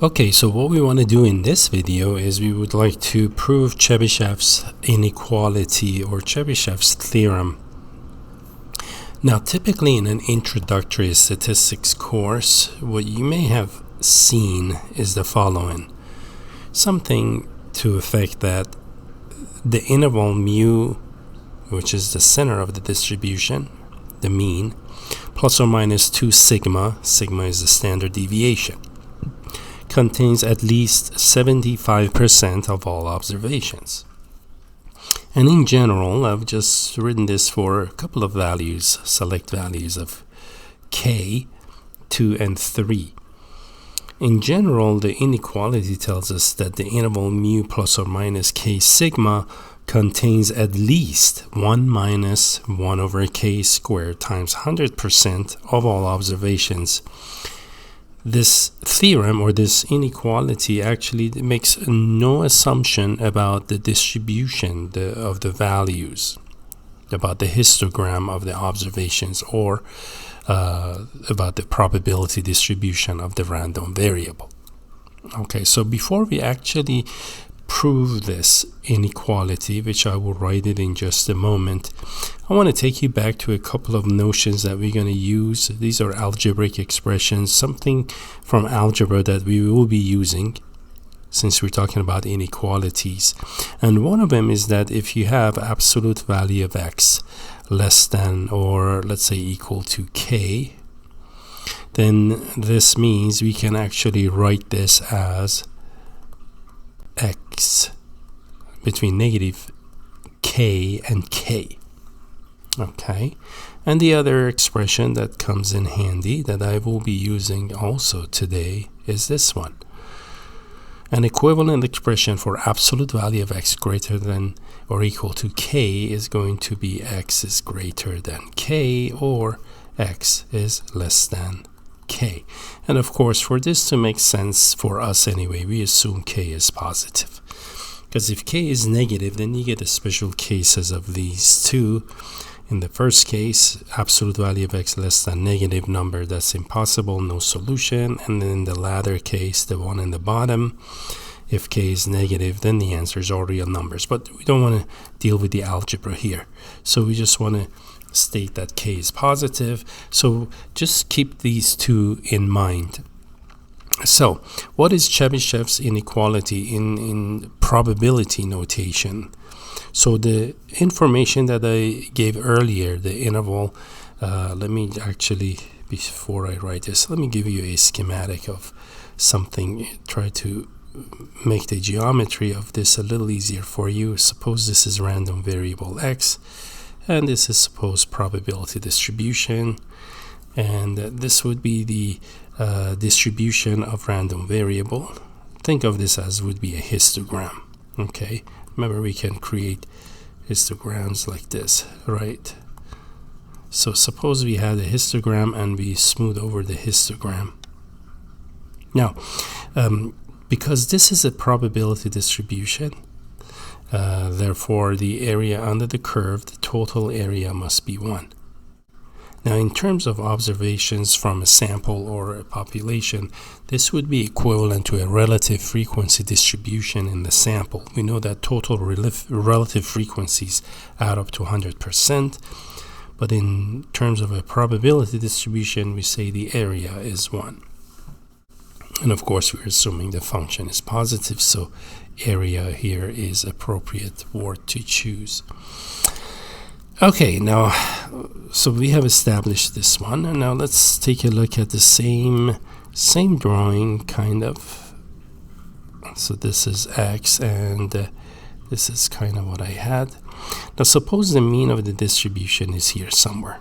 Okay, so what we want to do in this video is we would like to prove Chebyshev's inequality or Chebyshev's theorem. Now, typically in an introductory statistics course, what you may have seen is the following. Something to effect that the interval mu, which is the center of the distribution, the mean, plus or minus 2 sigma, sigma is the standard deviation, contains at least 75% of all observations. And in general, I've just written this for a couple of values, select values of k, 2, and 3. In general, the inequality tells us that the interval mu plus or minus k sigma contains at least 1 minus 1 over k squared times 100% of all observations. This theorem or this inequality actually makes no assumption about the distribution of the values, about the histogram of the observations, or about the probability distribution of the random variable. Okay, so before we actually prove this inequality, which I will write it in just a moment, I want to take you back to a couple of notions that we're going to use. These are algebraic expressions, something from algebra that we will be using since we're talking about inequalities. And one of them is that if you have absolute value of x less than or let's say equal to k, then this means we can actually write this as x between negative k and k. Okay, and the other expression that comes in handy that I will be using also today is this one. An equivalent expression for absolute value of x greater than or equal to k is going to be x is greater than k or x is less than k. And of course, for this to make sense for us anyway, we assume k is positive. Because if k is negative, then you get the special cases of these two. In the first case, absolute value of x less than negative number, that's impossible, no solution. And then in the latter case, the one in the bottom, if k is negative, then the answers are real numbers. But we don't want to deal with the algebra here. So we just want to state that k is positive. So just keep these two in mind. So what is Chebyshev's inequality in probability notation? So the information that I gave earlier, the interval, let me actually, before I write this, let me give you a schematic of something, try to make the geometry of this a little easier for you. Suppose this is random variable x, and this is supposed probability distribution, and this would be the distribution of random variable. Think of this as would be a histogram. Okay, remember we can create histograms like this, right? So suppose we had a histogram and we smooth over the histogram. Now, because this is a probability distribution, therefore the area under the curve, the total area must be 1. Now, in terms of observations from a sample or a population, this would be equivalent to a relative frequency distribution in the sample. We know that total relative frequencies add up to 100%, but in terms of a probability distribution, we say the area is 1. And of course, we're assuming the function is positive, so area here is appropriate word to choose. Okay, now, so we have established this one, and now let's take a look at the same drawing, kind of. So this is x, and this is kind of what I had. Now, suppose the mean of the distribution is here somewhere,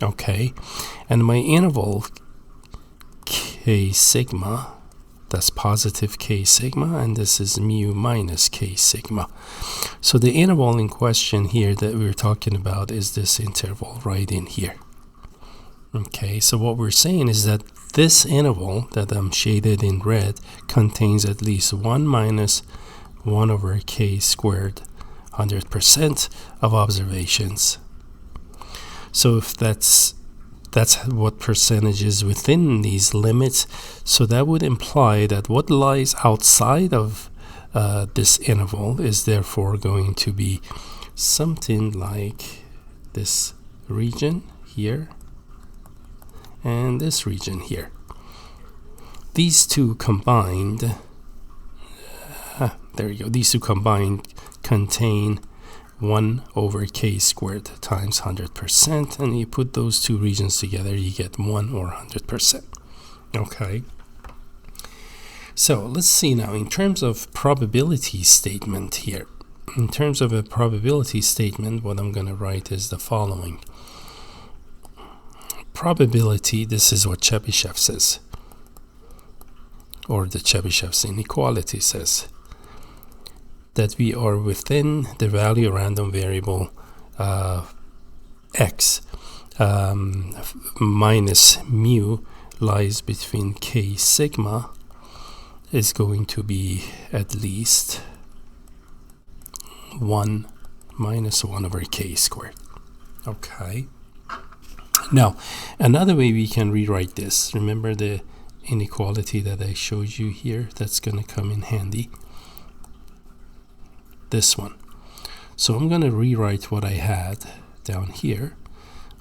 okay? And my interval, k sigma, that's positive k sigma, and this is mu minus k sigma. So the interval in question here that we're talking about is this interval right in here. Okay, so what we're saying is that this interval that I'm shaded in red contains at least 1 minus 1 over k squared, 100% of observations. So if that's that's what percentage is within these limits. So that would imply that what lies outside of this interval is therefore going to be something like this region here and this region here. These two combined, there you go, these two combined contain 1 over k squared times 100%, and you put those two regions together, you get 1 or 100%. Okay. So let's see now, in terms of probability statement here. In terms of a probability statement, what I'm going to write is the following. Probability, this is what Chebyshev says, or the Chebyshev's inequality says, that we are within the value random variable x minus mu lies between k sigma is going to be at least 1 minus 1 over k squared. Okay. Now, another way we can rewrite this, remember the inequality that I showed you here? That's going to come in handy. This one. So I'm going to rewrite what I had down here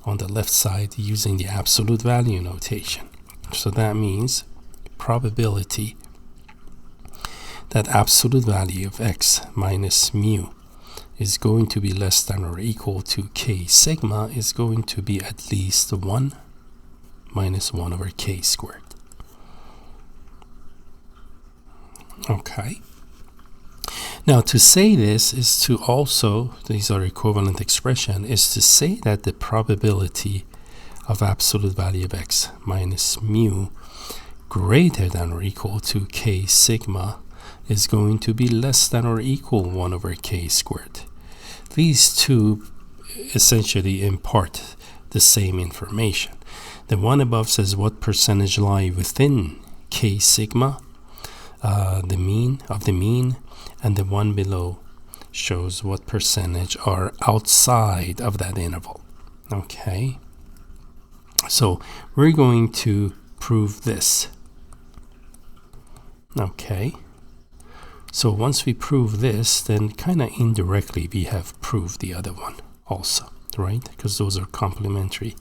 on the left side using the absolute value notation. So that means probability that absolute value of x minus mu is going to be less than or equal to k sigma is going to be at least 1 minus 1 over k squared. Okay. Now, to say this is to also, these are equivalent expression, is to say that the probability of absolute value of x minus mu greater than or equal to k sigma is going to be less than or equal 1 over k squared. These two essentially impart the same information. The one above says what percentage lie within k sigma, the mean of the mean, and the one below shows what percentage are outside of that interval. Okay, so we're going to prove this. Okay, so once we prove this, then kind of indirectly we have proved the other one also, right? Because those are complementary.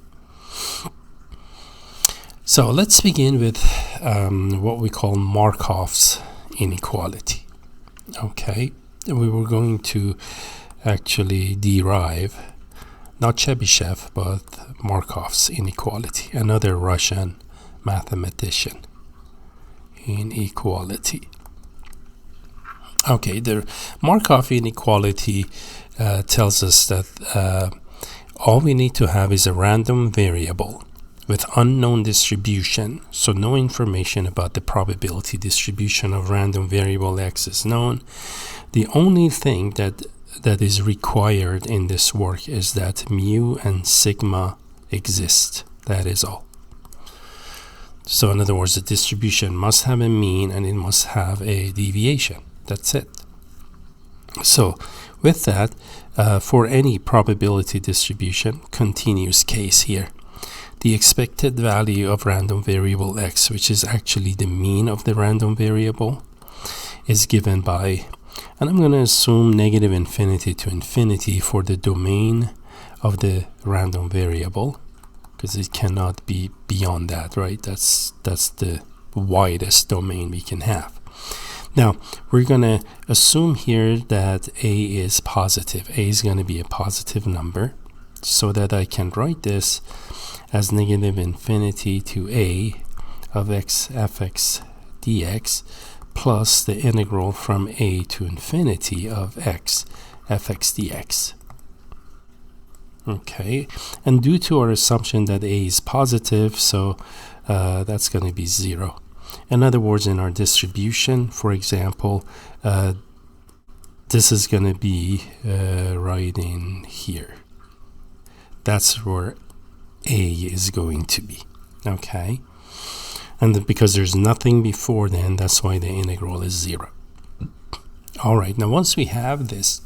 So let's begin with what we call Markov's inequality. Okay, we were going to actually derive not Chebyshev but Markov's inequality, another Russian mathematician. Inequality. Okay, the Markov inequality tells us that all we need to have is a random variable with unknown distribution, so no information about the probability distribution of random variable x is known. The only thing that is required in this work is that mu and sigma exist. That is all. So in other words, the distribution must have a mean and it must have a deviation. That's it. So with that, for any probability distribution, continuous case here, the expected value of random variable x, which is actually the mean of the random variable, is given by, and I'm going to assume negative infinity to infinity for the domain of the random variable, because it cannot be beyond that, right? That's the widest domain we can have. Now, we're going to assume here that a is positive. A is going to be a positive number, so that I can write this as negative infinity to a of x fx dx plus the integral from a to infinity of x fx dx. Okay, and due to our assumption that a is positive, so that's going to be 0. In other words, in our distribution, for example, this is going to be right in here. That's where a is going to be. Okay, and because there's nothing before then, that's why the integral is 0. All right, now once we have this,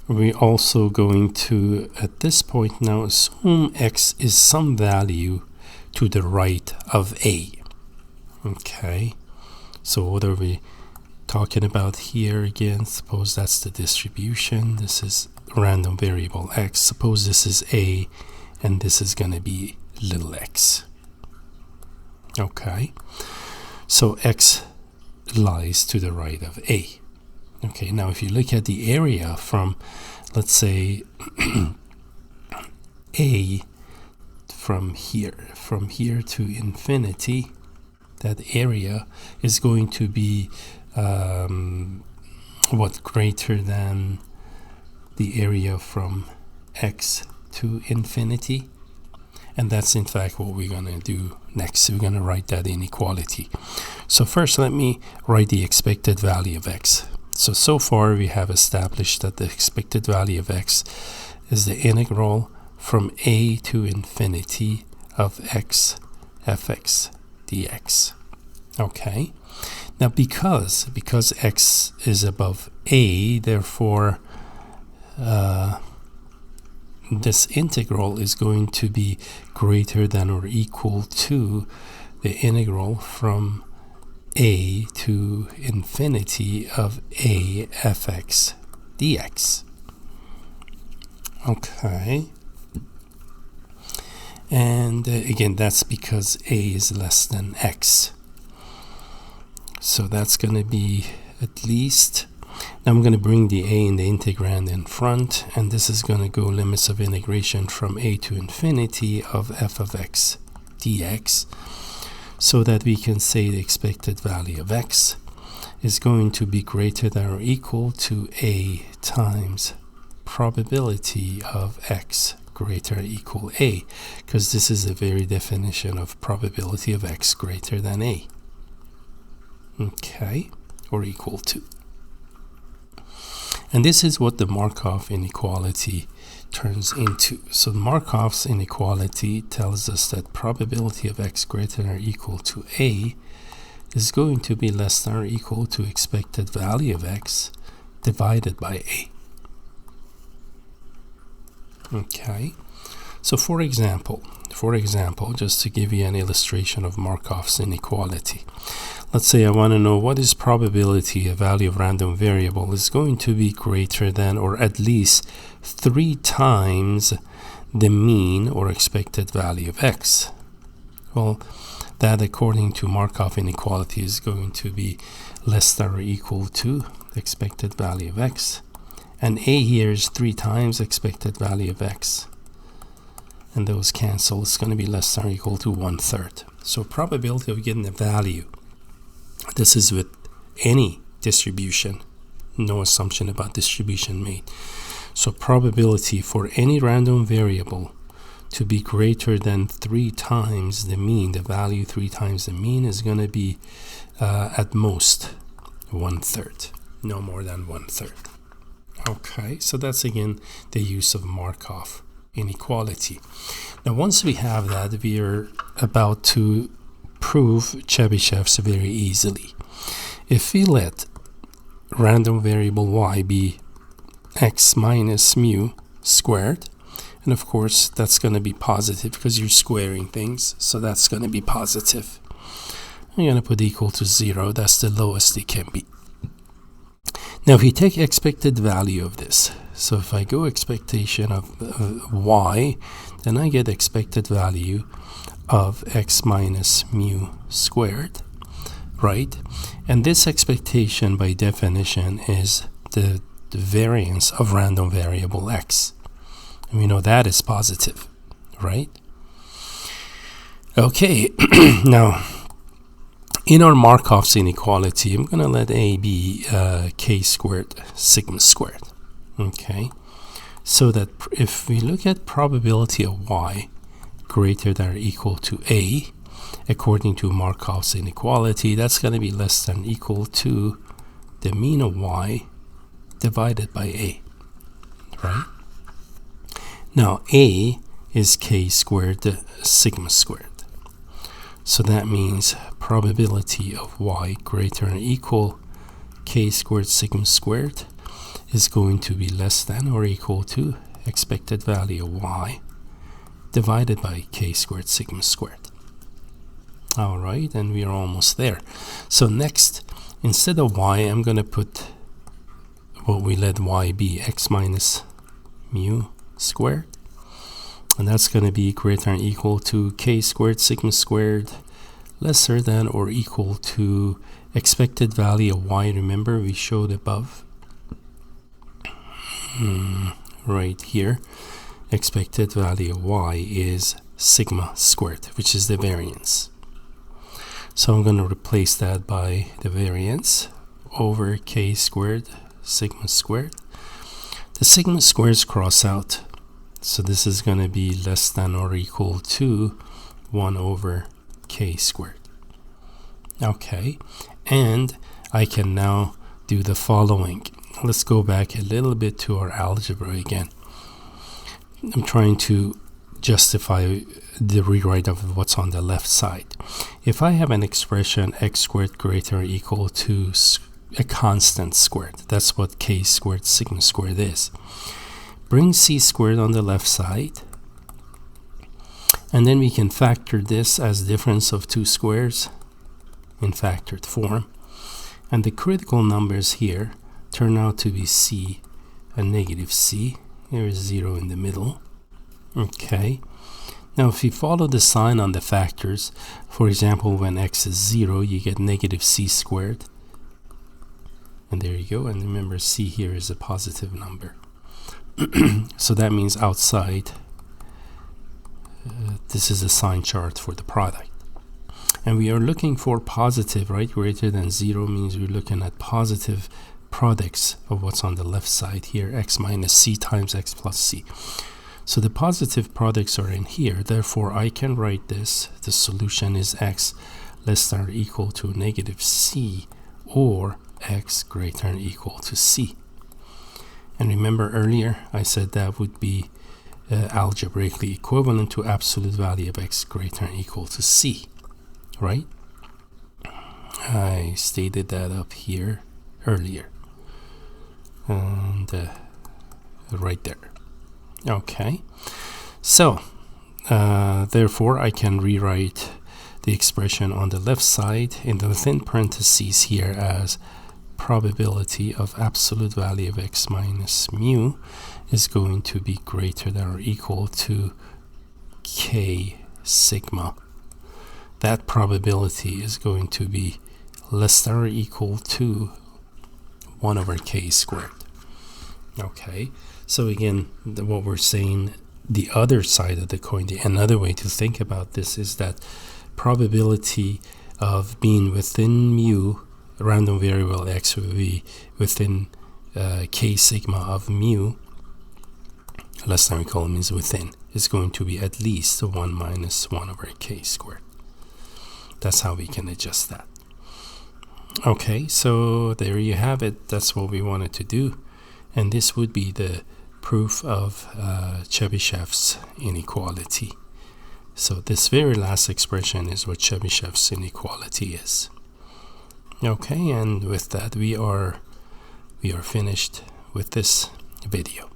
we're also going to, at this point now, assume x is some value to the right of a. Okay, so what are we talking about here again? Suppose that's the distribution. This is random variable x. Suppose this is a, and this is going to be little x. Okay, so x lies to the right of a. Okay, now if you look at the area from, let's say, a from here to infinity, that area is going to be greater than the area from x to infinity. And that's in fact what we're going to do next. We're going to write that inequality. So first let me write the expected value of x. So far we have established that the expected value of x is the integral from a to infinity of x fx dx. Okay, now because x is above a, therefore this integral is going to be greater than or equal to the integral from a to infinity of a fx dx. Okay, and again, that's because a is less than x. So that's going to be at least, now I'm going to bring the a in the integrand in front, and this is going to go limits of integration from a to infinity of f of x dx, so that we can say the expected value of x is going to be greater than or equal to a times probability of x greater or equal a, because this is the very definition of probability of x greater than a. Okay, or equal to. And this is what the Markov inequality turns into. So Markov's inequality tells us that probability of x greater than or equal to a is going to be less than or equal to expected value of x divided by a. Okay, so for example, just to give you an illustration of Markov's inequality, let's say I want to know what is probability a value of random variable is going to be greater than or at least 3 times the mean or expected value of x. Well, that according to Markov inequality is going to be less than or equal to the expected value of x. And a here is 3 times expected value of x. And those cancel. It's going to be less than or equal to 1/3. So probability of getting a value, this is with any distribution, no assumption about distribution made. So probability for any random variable to be greater than 3 times the mean, the value 3 times the mean, is going to be at most 1/3, no more than 1/3. Okay, so that's again the use of Markov inequality. Now once we have that, we are about to prove Chebyshev's very easily. If we let random variable y be x minus mu squared, and of course that's going to be positive because you're squaring things, so that's going to be positive. I'm going to put equal to 0. That's the lowest it can be. Now if you take expected value of this, so if I go expectation of y, then I get expected value of x minus mu squared, right? And this expectation by definition is the variance of random variable x. And we know that is positive, right? Okay, now in our Markov's inequality, I'm going to let a be k squared sigma squared. Okay, so that if we look at probability of y greater than or equal to a, according to Markov's inequality, that's going to be less than or equal to the mean of y divided by a, right? Now a is k squared sigma squared. So that means probability of y greater than or equal k squared sigma squared is going to be less than or equal to expected value of y divided by k squared sigma squared. All right, and we are almost there. So next, instead of y, I'm going to put what we let y be, x minus mu squared. And that's going to be greater than or equal to k squared sigma squared lesser than or equal to expected value of y. Remember, we showed above right here, expected value of y is sigma squared, which is the variance. So I'm going to replace that by the variance over k squared sigma squared. The sigma squares cross out, so this is going to be less than or equal to 1 over k squared. Okay, and I can now do the following. Let's go back a little bit to our algebra again. I'm trying to justify the rewrite of what's on the left side. If I have an expression x squared greater or equal to a constant squared, that's what k squared sigma squared is. Bring c squared on the left side, and then we can factor this as difference of two squares in factored form. And the critical numbers here turn out to be c and negative c. There is 0 in the middle. Okay. Now if you follow the sign on the factors, for example, when x is 0, you get negative c squared. And there you go. And remember, c here is a positive number. So that means outside, this is a sign chart for the product. And we are looking for positive, right? Greater than 0 means we're looking at positive products of what's on the left side here, x minus c times x plus c. So the positive products are in here. Therefore, I can write this. The solution is x less than or equal to negative c, or x greater than or equal to c. And remember earlier, I said that would be algebraically equivalent to absolute value of x greater than or equal to c, right? I stated that up here earlier. And right there. Okay, so therefore I can rewrite the expression on the left side in the within parentheses here as probability of absolute value of x minus mu is going to be greater than or equal to k sigma. That probability is going to be less than or equal to 1 over k squared. Okay, so again, what we're saying, the other side of the coin, another way to think about this is that probability of being within mu, random variable x will be within k sigma of mu, less than or equal means within, is going to be at least 1 minus 1 over k squared. That's how we can adjust that. Okay, so there you have it. That's what we wanted to do. And this would be the proof of Chebyshev's inequality. So this very last expression is what Chebyshev's inequality is. Okay, and with that we are finished with this video.